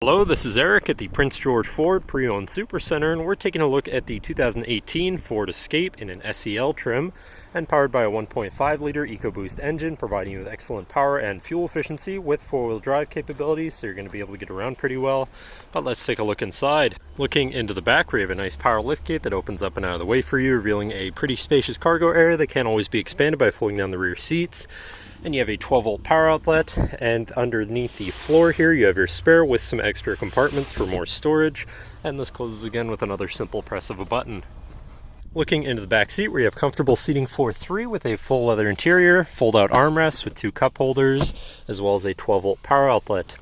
Hello, this is Eric at the Prince George Ford Pre-Owned Supercenter, and we're taking a look at the 2018 Ford Escape in an SEL trim and powered by a 1.5-liter EcoBoost engine, providing you with excellent power and fuel efficiency with four-wheel drive capabilities, so you're going to be able to get around pretty well. But let's take a look inside. Looking into the back, we have a nice power liftgate that opens up and out of the way for you, revealing a pretty spacious cargo area that can always be expanded by folding down the rear seats. And you have a 12-volt power outlet, and underneath the floor here you have your spare with some extra compartments for more storage, and this closes again with another simple press of a button. Looking into the back seat, where you have comfortable seating for three with a full leather interior, fold-out armrests with two cup holders, as well as a 12-volt power outlet.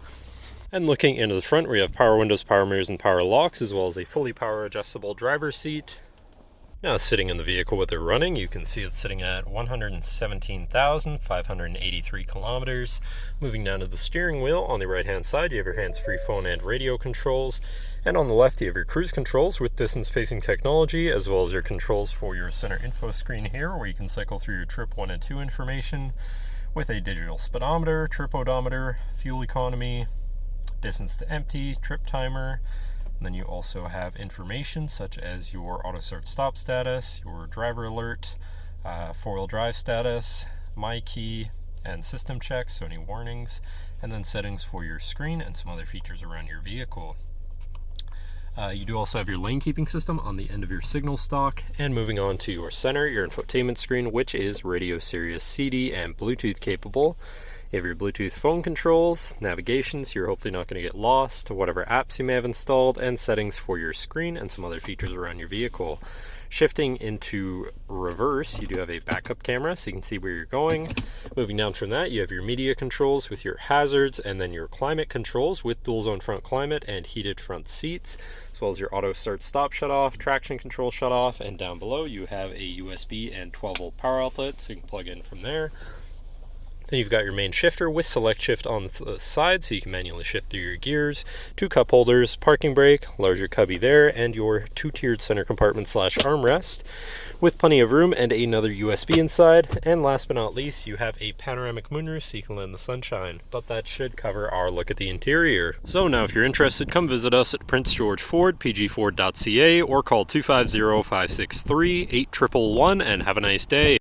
And looking into the front, we have power windows, power mirrors, and power locks, as well as a fully power adjustable driver's seat. Now, sitting in the vehicle with it running, you can see it's sitting at 117,583 kilometers. Moving down to the steering wheel, on the right-hand side, you have your hands-free phone and radio controls. And on the left, you have your cruise controls with distance-pacing technology, as well as your controls for your center info screen here, where you can cycle through your trip 1 and 2 information with a digital speedometer, trip odometer, fuel economy, distance to empty, trip timer. And then you also have information such as your auto start stop status, your driver alert, four-wheel drive status, my key, and system checks, so any warnings, and then settings for your screen and some other features around your vehicle. You do also have your lane keeping system on the end of your signal stalk. And moving on to your center, your infotainment screen, which is radio, Sirius, CD, and Bluetooth capable. You have your Bluetooth phone controls, navigation, so you're hopefully not going to get lost, whatever apps you may have installed, and settings for your screen and some other features around your vehicle. Shifting into reverse, you do have a backup camera so you can see where you're going. Moving down from that, you have your media controls with your hazards, and then your climate controls with dual zone front climate and heated front seats, as well as your auto start stop shut off, traction control shut off, and down below you have a USB and 12-volt power outlet so you can plug in from there. Then you've got your main shifter with select shift on the side so you can manually shift through your gears, two cup holders, parking brake, larger cubby there, and your two-tiered center compartment / armrest with plenty of room and another USB inside. And last but not least, you have a panoramic moonroof so you can let in the sunshine. But that should cover our look at the interior. So now if you're interested, come visit us at Prince George Ford, pgford.ca, or call 250-563-8111 and have a nice day.